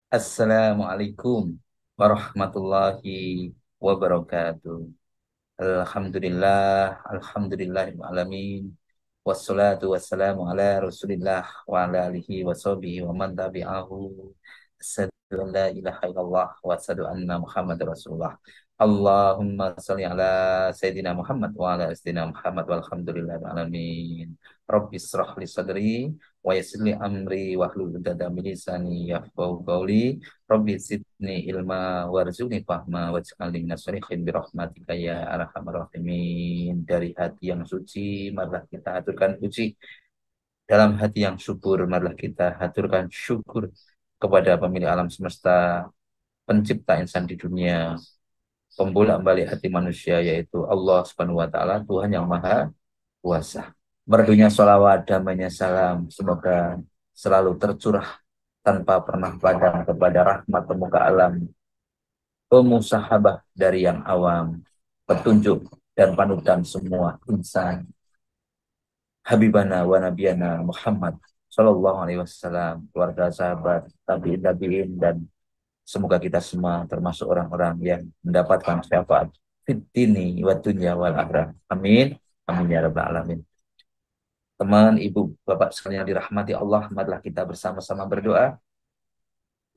Assalamualaikum warahmatullahi wabarakatuh. Alhamdulillahirrahmanirrahim. Wassalatu wassalamu ala rasulillah wa ala alihi wa sahbihi wa man tabi'ahu. Asyhadu an la ilaha illallah wa asyhadu anna Muhammad rasulullah. Allahumma sholli ala Sayyidina Muhammad wa ala Sayyidina Muhammad walhamdulillahi alamin. Rabbi israh li sadri wa yassir li amri wa hlul 'uqdatam min lisani yafqahu qawli. Rabbi zidni ilma warzuqni fahma waj'alni minas sholihin bi rahmatika ya arhamar rahimin. Dari hati yang suci marilah kita haturkan puji, dalam hati yang syukur marilah kita haturkan syukur kepada pemilik alam semesta, pencipta insan di dunia, pembolak-balik hati manusia, yaitu Allah Subhanahu wa taala, Tuhan yang Maha Kuasa. Merdunya sholawat, damainya salam, semoga selalu tercurah tanpa pernah padam kepada rahmat pemuka alam, pemusahabah dari yang awam, petunjuk dan panutan semua insan, Habibana wa Nabiyana Muhammad Sallallahu Alaihi Wasallam, keluarga, sahabat, tabiin, tabiin, dan semoga kita semua termasuk orang-orang yang mendapatkan syafaat fitini wa dunya wal akhirah. Amin. Amin ya rabbal alamin. Teman, ibu, bapak sekalian yang dirahmati Allah, marilah kita bersama-sama berdoa.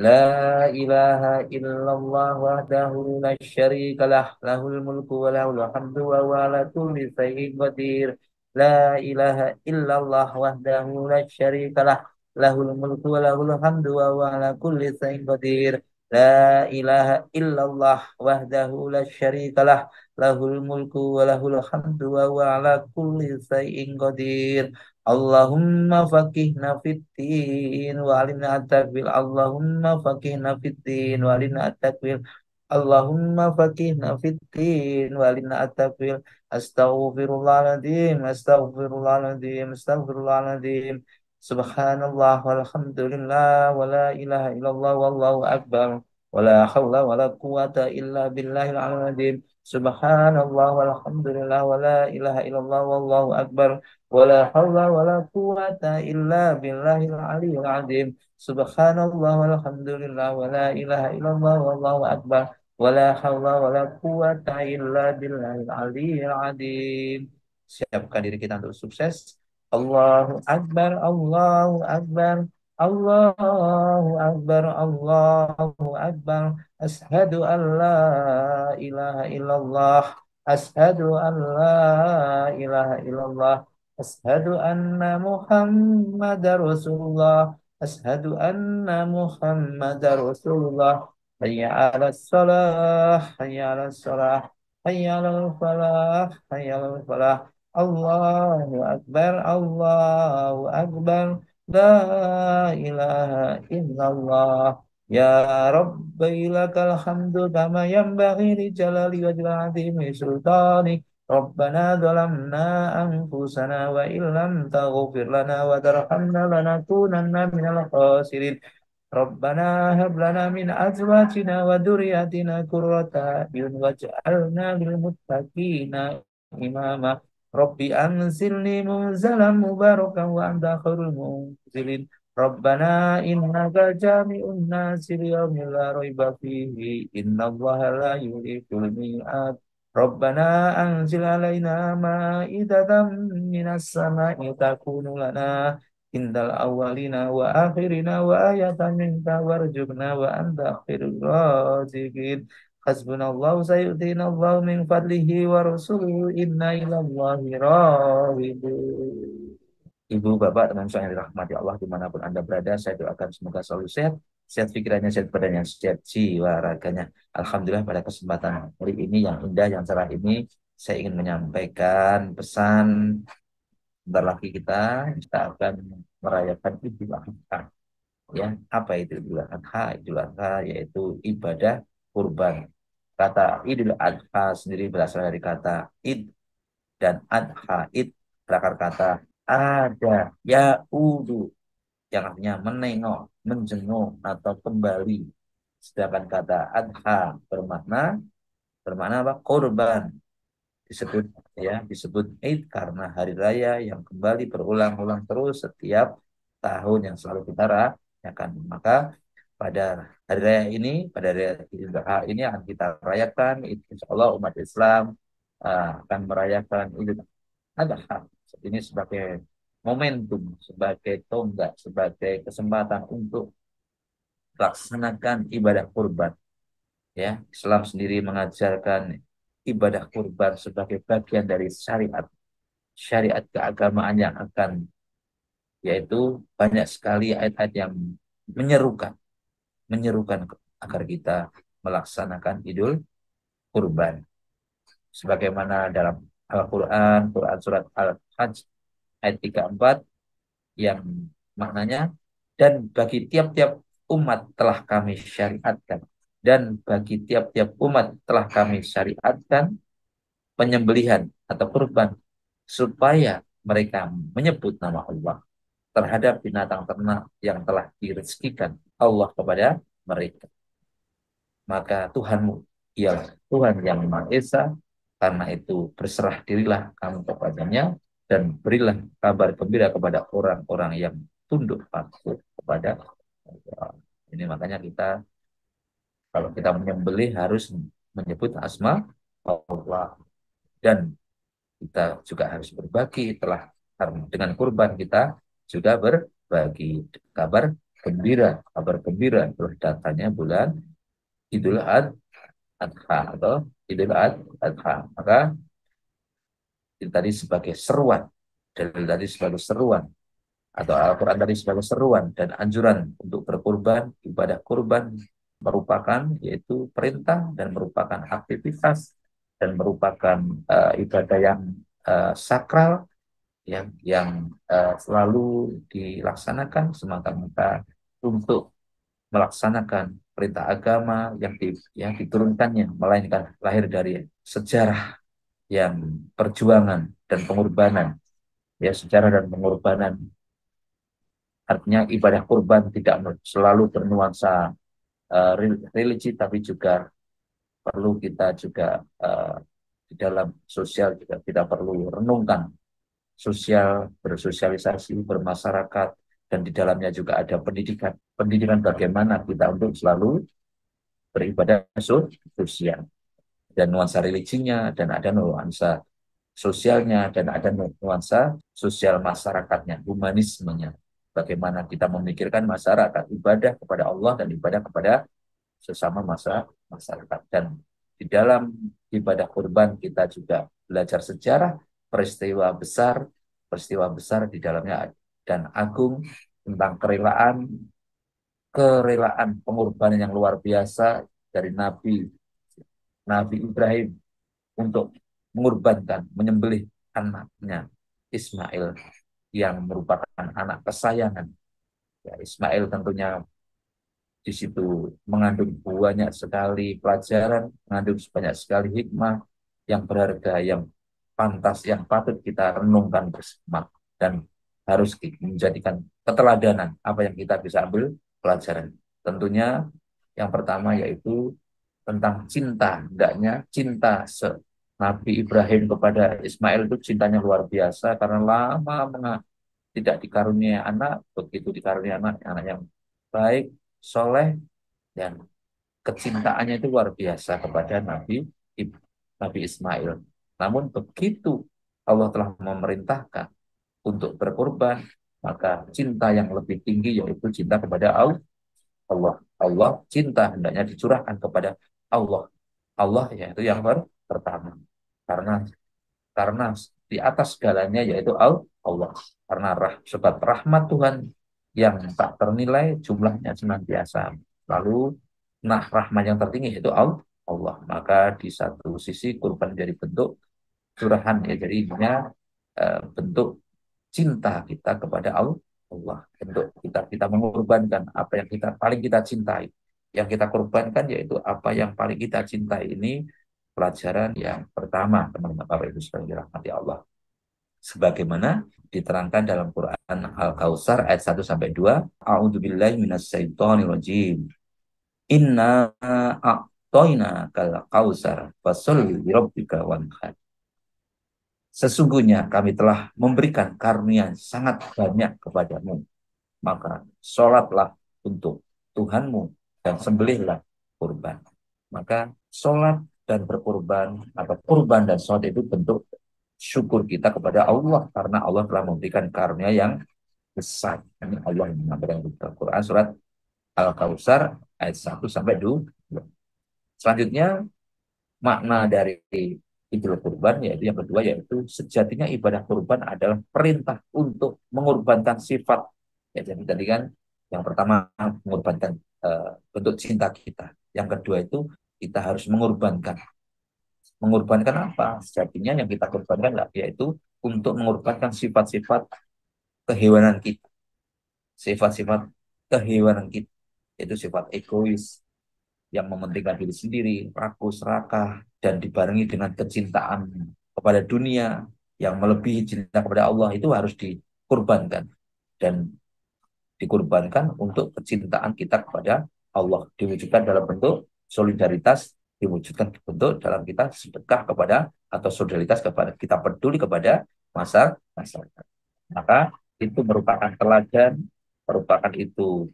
La ilaha illallah wahdahu la syarikalah, lahul mulku wa lahul hamdu wa huwa ala kulli syai'in qadir. La ilaha illallah wahdahu la syarikalah, lahul mulku wa lahul hamdu wa huwa ala kulli syai'in qadir. La ilaha illallah wahdahu la syarikalah, lahul mulku wa lahul hamdu wa huwa ala kulli syai'in qadir. Allahumma faqihna fiddin wa alimna at-takwil. Allahumma faqihna fiddin wa alimna at-takwil. Allahumma faqihna fiddin wa alimna at-takwil. Astaghfirullahaladzim, astaghfirullahaladzim, astaghfirullahaladzim. Subhanallah walhamdulillah wa la ilaha illallah wallahu akbar. Wa la hawla wa la quwata illa billahil azim. Subhanallah walhamdulillah wa la ilaha illallah wallahu akbar. Wala haula wala quwata illa billahil aliyil azim. Subhanallah walhamdulillah wala ilaha illallah wallahu akbar. Wala haula wala quwata illa billahil aliyil azim. Siapkan diri kita untuk sukses. Allahu akbar, Allahu akbar. Allahu akbar, Allahu akbar. Ashhadu an la ilaha illallah. Ashhadu an la ilaha illallah. Ashhadu anna Muhammadar Rasulullah. Ashhadu anna Muhammadar Rasulullah. Hayya 'alas shalah, hayya 'alas shalah, hayya 'alal falah, hayya 'alal falah. Allahu akbar, Allahu akbar. La ilaha illallah. Ya Rabbi lakal hamdu kama yanbaghi li jalali wajhil 'azimi sultanik. Rabbana zalamna anfusana wa illam taghfir lana wa tarhamna lanakunanna minal khasirin. Rabbana hab lana min azwajina wa dzurriyyatina qurrata a'yun waj'alna lil muttaqina imama. Rabbi anzilni munzalan mubarakan wa anta khairul munzilin. Rabbana innaka jami'un nasi liyaumin la raiba fihi innallaha la yuliful mi'ad. Rabbana anzil alaina ma'idatan minas sama'i takunu lana indal awalina wa akhirina wa ayatan minka warjukna wa anta khairul raziqin. Hasbunallahu sayyidinallahu min fadlihi wa rasuluhu inna ilallahi raghibun. Ibu, bapak, teman saya yang dirahmati Allah dimanapun Anda berada, saya doakan semoga selalu sehat, sehat pikirannya, sehat badannya, sehat jiwa raganya. Alhamdulillah, pada kesempatan hari ini yang indah, yang cerah ini, saya ingin menyampaikan pesan. Bentar lagi kita akan merayakan Idul Adha. Ya, apa itu Idul Adha? Idul Adha yaitu ibadah kurban. Kata Idul Adha sendiri berasal dari kata id dan adha. Id berakar kata ada, yaudu, yang artinya menengok, menjenguk atau kembali. Sedangkan kata adha bermakna apa? Kurban. Disebut disebut Eid karena hari raya yang kembali berulang-ulang terus setiap tahun yang selalu kita rayakan. Maka pada hari raya ini, pada hari raya Idul Adha ini akan kita rayakan. Insya Allah umat Islam akan merayakan Idul Adha. Ini sebagai momentum, sebagai tonggak, sebagai kesempatan untuk melaksanakan ibadah kurban. Ya, Islam sendiri mengajarkan ibadah kurban sebagai bagian dari syariat, syariat keagamaan yang akan, yaitu banyak sekali ayat-ayat yang menyerukan, menyerukan agar kita melaksanakan Idul Kurban. Sebagaimana dalam Al-Quran, Quran surat Al-Hajj ayat 34 yang maknanya, dan bagi tiap-tiap umat telah kami syariatkan, dan bagi tiap-tiap umat telah kami syariatkan penyembelihan atau kurban supaya mereka menyebut nama Allah terhadap binatang ternak yang telah direzekikan Allah kepada mereka. Maka Tuhanmu ialah Tuhan yang Maha Esa, karena itu berserah dirilah kamu kepadanya dan berilah kabar gembira kepada orang-orang yang tunduk patuh kepada Allah. Ini makanya kita, kalau kita menyembelih harus menyebut asma Allah, dan kita juga harus berbagi. Telah dengan kurban kita juga berbagi kabar gembira, kabar gembira telah datanya bulan Idul Adha atau Idul Adha. Maka itu tadi sebagai seruan, dalil tadi sebagai seruan, atau Al-Quran tadi sebagai seruan dan anjuran untuk berkurban. Ibadah kurban merupakan, yaitu perintah dan merupakan aktivitas dan merupakan ibadah yang sakral, yang selalu dilaksanakan semata-mata untuk melaksanakan perintah agama yang diturunkannya, melainkan lahir dari sejarah yang perjuangan dan pengorbanan. Ya, sejarah dan pengorbanan, artinya ibadah kurban tidak selalu bernuansa religi, tapi juga perlu kita juga di dalam sosial juga tidak perlu renungkan sosial, bersosialisasi, bermasyarakat, dan di dalamnya juga ada pendidikan. Pendidikan bagaimana kita untuk selalu beribadah sosial. Dan nuansa religinya, dan ada nuansa sosialnya, dan ada nuansa sosial masyarakatnya, humanismenya. Bagaimana kita memikirkan masyarakat, ibadah kepada Allah dan ibadah kepada sesama masyarakat. Dan di dalam ibadah kurban kita juga belajar sejarah peristiwa besar di dalamnya dan agung, tentang kerelaan pengorbanan yang luar biasa dari Nabi Ibrahim untuk mengorbankan, menyembelih anaknya Ismail yang merupakan anak kesayangan. Ya, Ismail tentunya di situ mengandung banyak sekali pelajaran, mengandung banyak sekali hikmah yang berharga, yang pantas, yang patut kita renungkan bersama, dan harus menjadikan keteladanan apa yang kita bisa ambil pelajaran. Tentunya yang pertama yaitu tentang cinta, hendaknya cinta Nabi Ibrahim kepada Ismail itu cintanya luar biasa, karena lama tidak dikaruniai anak, begitu dikaruniai anak, anak yang baik, soleh, dan kecintaannya itu luar biasa kepada Nabi Ismail. Namun begitu Allah telah memerintahkan untuk berkorban, maka cinta yang lebih tinggi yaitu cinta kepada Allah. Allah cinta hendaknya dicurahkan kepada Allah. Allah yaitu yang pertama. Karena karena di atas segalanya yaitu Allah. Karena sebab rahmat Tuhan yang tak ternilai jumlahnya senantiasa. Lalu rahmat yang tertinggi yaitu Allah. Maka di satu sisi kurban jadi bentuk curahan, ya, jadi intinya bentuk cinta kita kepada Allah. Bentuk kita mengorbankan apa yang paling kita cintai. Yang kita korbankan yaitu apa yang paling kita cintai. Ini pelajaran yang pertama, teman-teman Bapak Ibu sekalian dirahmati Allah. Sebagaimana diterangkan dalam Quran Al-Kautsar ayat 1 sampai 2, A'udzubillahi minasyaitonirrajim. Inna a'toina kal kausar fasolli lirabbika wanhar. Sesungguhnya kami telah memberikan karunia sangat banyak kepadamu, maka sholatlah untuk Tuhanmu dan sembelihlah kurban. Maka sholat dan berkurban atau kurban dan sholat itu bentuk syukur kita kepada Allah karena Allah telah memberikan karunia yang besar. Ini Allah yang menyampaikan di Al-Quran surat Al-Kautsar ayat 1 sampai 2. Selanjutnya makna dari Idul Kurban yaitu yang kedua yaitu sejatinya ibadah kurban adalah perintah untuk mengorbankan sifat. Ya, jadi tadi kan yang pertama mengorbankan bentuk cinta kita. Yang kedua itu kita harus mengorbankan. Mengorbankan apa? Sejatinya yang kita korbankan yaitu untuk mengorbankan sifat-sifat kehewanan kita. Sifat-sifat kehewanan kita. Yaitu sifat egois, yang mementingkan diri sendiri, rakus, serakah, dan dibarengi dengan kecintaan kepada dunia yang melebihi cinta kepada Allah itu harus dikorbankan dan dikorbankan untuk kecintaan kita kepada Allah diwujudkan dalam bentuk solidaritas, diwujudkan bentuk dalam kita sedekah kepada atau solidaritas kepada kita peduli kepada masyarakat. Maka itu merupakan teladan, merupakan itu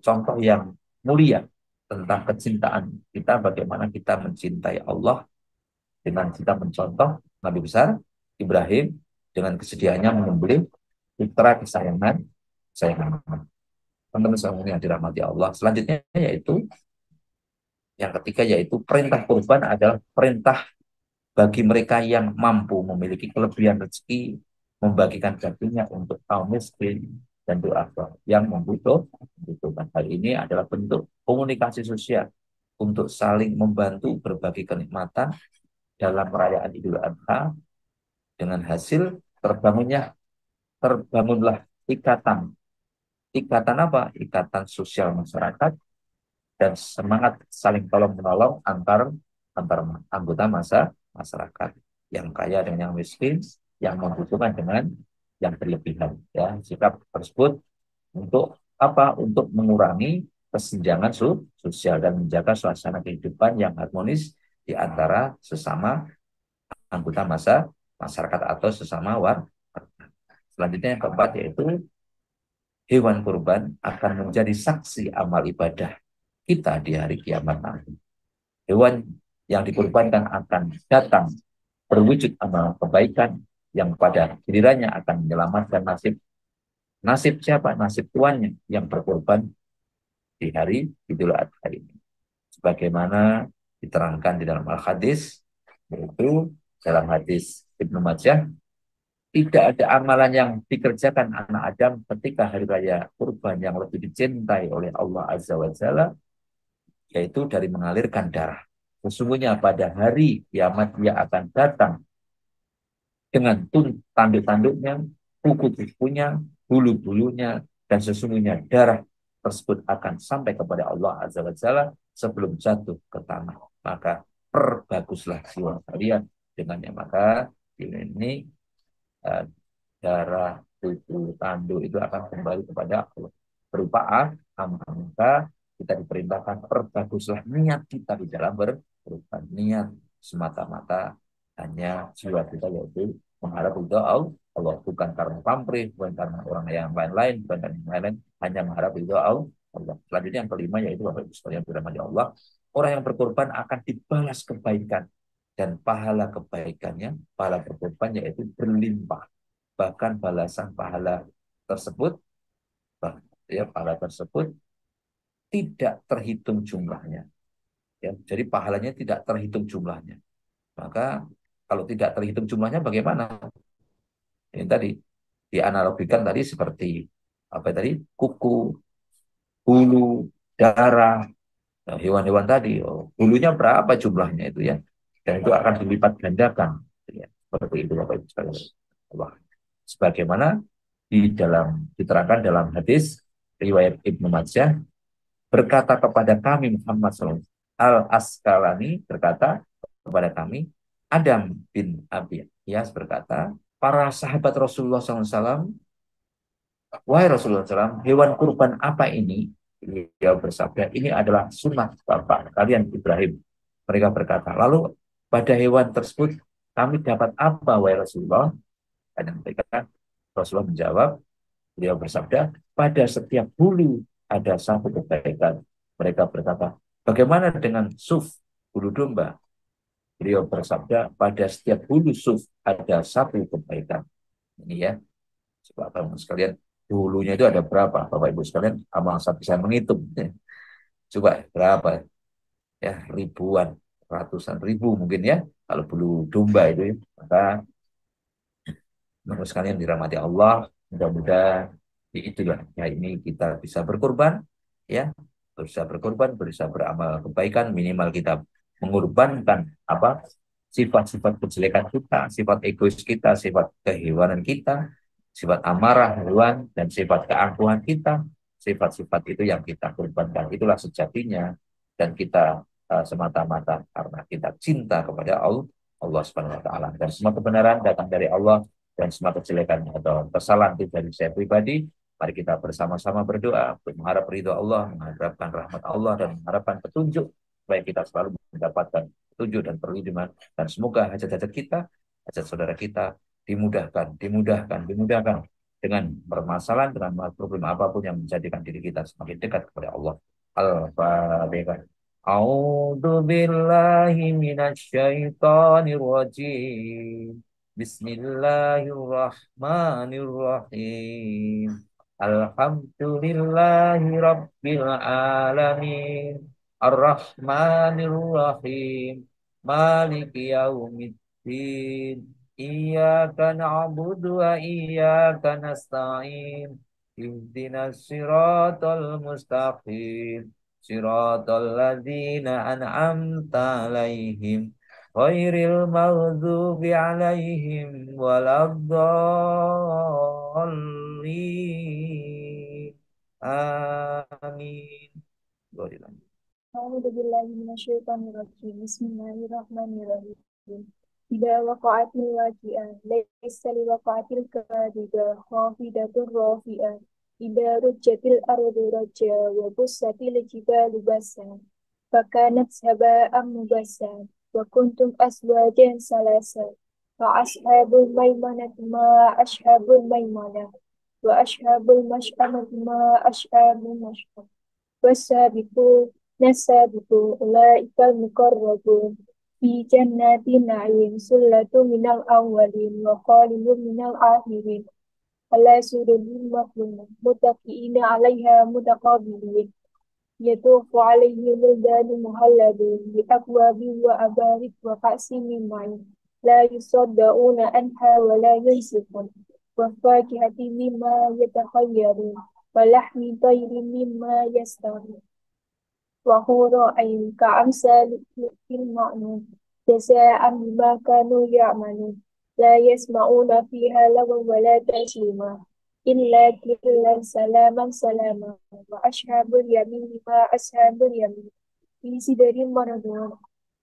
contoh yang mulia tentang kecintaan kita, bagaimana kita mencintai Allah dengan kita mencontoh Nabi besar Ibrahim dengan kesediaannya menyembelih putra kesayangan teman-teman yang dirahmati Allah. Selanjutnya yaitu yang ketiga yaitu perintah kurban adalah perintah bagi mereka yang mampu memiliki kelebihan rezeki membagikan dagingnya untuk kaum miskin dan duafa yang membutuhkan. Hal ini adalah bentuk komunikasi sosial untuk saling membantu berbagi kenikmatan dalam perayaan Idul Adha dengan hasil terbangunlah ikatan. Ikatan apa? Ikatan sosial masyarakat dan semangat saling tolong menolong antar anggota masyarakat yang kaya dengan yang miskin, yang membutuhkan dengan yang berlebihan. Ya, sikap tersebut untuk apa? Untuk mengurangi kesenjangan sosial dan menjaga suasana kehidupan yang harmonis di antara sesama anggota masyarakat atau sesama warga. Selanjutnya yang keempat yaitu hewan kurban akan menjadi saksi amal ibadah kita di hari kiamat nanti. Hewan yang dikurbankan akan datang berwujud amal kebaikan yang pada gilirannya akan menyelamatkan nasib siapa? Nasib tuannya yang berkorban di hari Idul Adha ini. Sebagaimana diterangkan di dalam Al-Hadis, yaitu dalam hadis Ibnu Majah, tidak ada amalan yang dikerjakan anak Adam ketika hari raya kurban yang lebih dicintai oleh Allah Azza wa Jalla, yaitu dari mengalirkan darah. Sesungguhnya pada hari kiamat dia akan datang dengan tanduk-tanduknya, kuku-kukunya, bulu-bulunya, dan sesungguhnya darah tersebut akan sampai kepada Allah Azza wa Jalla sebelum jatuh ke tanah. Maka perbaguslah jiwa kalian dengannya. Maka ini darah, kuku, tanduk itu akan kembali kepada Allah. Berupa maka kita diperintahkan perbaguslah niat kita di dalam berkorban. Niat semata-mata hanya jiwa kita yaitu mengharap ridho Allah, bukan karena pamrih, bukan karena orang yang lain-lain, bukan karena yang lain-lain, hanya mengharap ridho Allah. Selanjutnya yang kelima yaitu Bapak Ibu sekalian dirahmati Allah, orang yang berkorban akan dibalas kebaikan dan pahala kebaikannya, pahala berkorban yaitu berlimpah. Bahkan balasan pahala tersebut, pahala tersebut tidak terhitung jumlahnya. Ya, jadi pahalanya tidak terhitung jumlahnya. Maka kalau tidak terhitung jumlahnya bagaimana? Ini tadi dianalogikan tadi seperti apa tadi? Kuku, bulu, darah, hewan-hewan tadi. Bulunya berapa jumlahnya itu ya? Dan itu akan dilipat gandakan. Ya, seperti itu Bapak Ibu sekalian. Sebagaimana diterangkan dalam hadis riwayat Ibnu Majah, berkata kepada kami Muhammad SAW, Al-Asqalani berkata kepada kami, Adam bin Abi Iyas berkata, para sahabat Rasulullah SAW, wahai Rasulullah SAW, hewan kurban apa ini? Dia bersabda, ini adalah sunnah bapak kalian Ibrahim. Mereka berkata, lalu pada hewan tersebut kami dapat apa, wahai Rasulullah? Dan mereka Rasulullah menjawab, beliau bersabda, pada setiap bulu ada satu kebaikan. Mereka berkata, bagaimana dengan suf, bulu domba? Beliau bersabda, pada setiap bulu suf ada satu kebaikan. Ini ya, coba kamu sekalian, bulunya itu ada berapa? Bapak Ibu sekalian, amal saya bisa menghitung. Ya. Coba berapa? Ya, ribuan, ratusan ribu mungkin ya. Kalau bulu domba itu ya. Maka menurut sekalian dirahmati Allah, mudah-mudahan di itulah ya ini kita bisa berkorban, ya, bisa berkorban, bisa beramal kebaikan, minimal kita mengorbankan apa sifat-sifat kejelekan kita, sifat egois kita, sifat kehewanan kita, sifat amarah hewan dan sifat keangkuhan kita, sifat-sifat itu yang kita korbankan, itulah sejatinya dan kita semata-mata karena kita cinta kepada Allah, Allah Subhanahu Wa Taala dan semua kebenaran datang dari Allah dan semua kejelekan atau kesalahan itu dari saya pribadi. Mari kita bersama-sama berdoa untuk mengharap ridho Allah, mengharapkan rahmat Allah, dan mengharapkan petunjuk supaya kita selalu mendapatkan petunjuk dan perlindungan. Dan semoga hajat-hajat kita, hajat saudara kita dimudahkan, dimudahkan dengan permasalahan, dengan problem apapun yang menjadikan diri kita semakin dekat kepada Allah. Al-Fatihah. A'udzu billahi minasyaitonir rajim. Bismillahirrahmanirrahim. Alhamdulillahi Rabbil Alamin. Ar-Rahmanirrahim. Maliki yaumiddin. Iyyaka na'budu wa iyyaka nasta'in. Ihdinas siratal mustaqim. Siratal ladzina an'amta alaihim. Ghairil maghdubi alaihim waladdallin. Amin. أعوذ بالله من الشيطان الرجيم بسم الله الرحمن الرحيم إذا وقعت الواقعة ليس لوقعتها كاذبة خافضة رافعة إذا رجت الأرض رجا وبست الجبال بسا فكانت هباء منبثا وكنتم أزواجا ثلاثا فأصحاب الميمنة ما أصحاب الميمنة وأصحاب المشأمة ما أصحاب المشأمة والسابقون السابقون أولئك المقربون في جنات النعيم ثلة من الأولين وقليل من الآخرين على سرر مقفولة متكئين عليها متقابلين يطوف عليهم ولدان مهلبون بأكواب وأبارك وكأس من معين لا يصدعون عنها ولا ينزفون وفاكهة مما يتخيرون ولحم طير مما يستهون وحور عين كأمثال المعنون جزاء بما كانوا يعملون لا يسمعون فيها لغوا ولا تأثيما إلا قيلا سلاما سلاما وأصحاب اليمين ما أصحاب اليمين في سدر مردود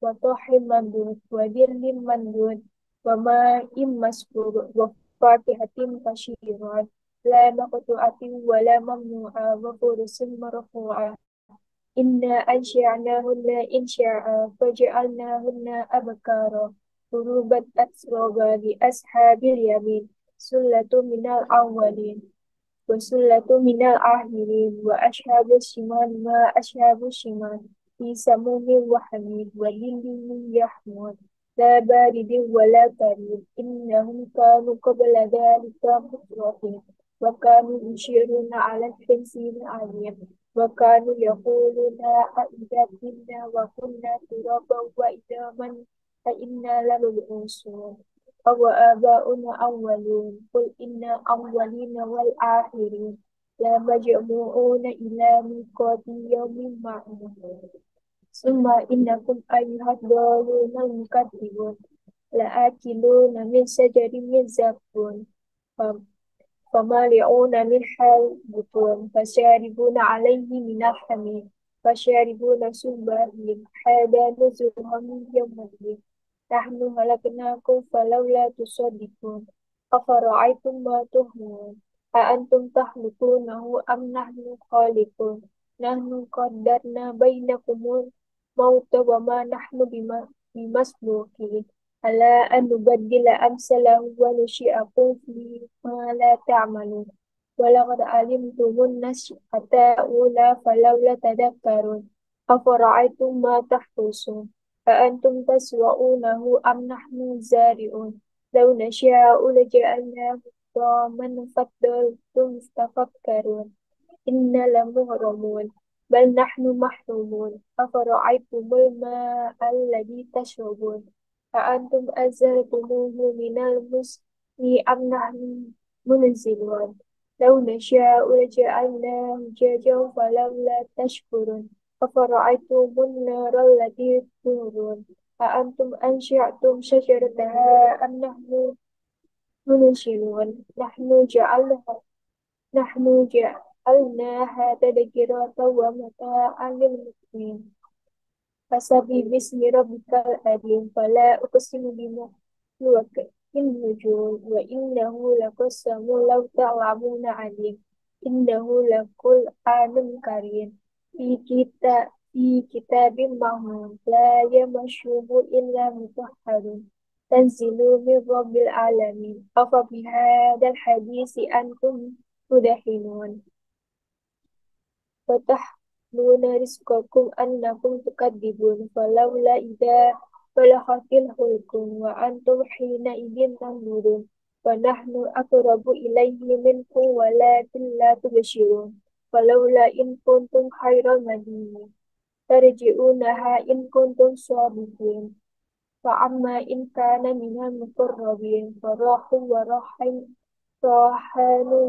وطح ممدود وظل ممدود وماء مسكوب وفاكهة كثيرة لا مقطوعة ولا ممنوعة وفرش مرفوعة إنا أنشأناهن إنشاء فجعلناهن أبكارا عربا أترابا لأصحاب اليمين سلة من الأولين وسلة من الآخرين وأصحاب الشمال ما أصحاب الشمال في سموم وحميد وظل من يحمون لا بارد ولا كريم إنهم كانوا قبل ذلك مترفين وكانوا يشيرون على الحنس العليم وكانوا يقولون أئذا كنا وكنا ترابا وإذا أئنا لمبعوثون أو آباؤنا أولون قل إن الأولين والآخرين لمجموعون إلى ميقات يوم معلوم ثم إنكم أيها الضالون المكذبون لآكلون من شجر من زقوم فمالئون منها البطون فشاربون عليه من الحميم فشاربون شرب الهيم هذا نزلهم يوم الدين نحن خلقناكم فلولا تصدقون أفرأيتم ما تهمون أأنتم تخلقونه أم نحن الخالقون نحن قدرنا بينكم الموت وما نحن بمسبوقين ألا أن نبدل أمثله وننشئكم فيما لا تعملون ولقد علمتم النشأة الأولى فلولا تذكرون أفرأيتم ما تحرثون أأنتم تزرعونه أم نحن الزارعون لو نشاء لجعلناه حطاما فظلتم تفكرون إنا لمغرمون بل نحن محرومون أفرأيتم الماء الذي تشربون أأنتم أنزلتموه من المزن أم نحن المنزلون لو نشاء لجعلناه جاجا فلولا تشكرون أفرأيتم النار التي تورون أأنتم أنشأتم شجرتها أم نحن المنشرون نحن جعلناها تذكرة ومتاعا للمقوين فسبح باسم ربك العظيم فلا أقسم بموقع النجوم وإنه لقسم لو تعلمون عليم إنه لقرآن كريم في كتاب مكنون لا يمسه إلا مطهرون تنزيل من رب العالمين أفبهذا الحديث أنتم مدهنون وتحملون رزقكم أنكم تكذبون فلولا إذا بلغت الحلقوم وأنتم حينئذ تنظرون ونحن أقرب إليه منكم ولكن لا تبشرون فلولا إن كنتم خير مدينين ترجعونها إن كنتم صادقين فأما إن كان من المقربين فراح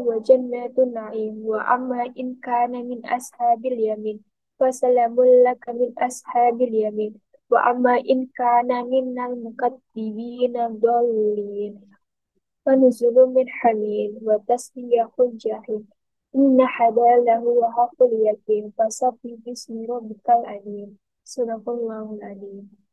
وجنات نعيم وأما إن كان من أصحاب اليمين فسلام لك من أصحاب اليمين وأما إن كان من المكذبين الضالين فنزل من حميم وتصلية الجحيم إن هذا لهو حق اليقين فسبح باسم ربك العظيم صدق الله العظيم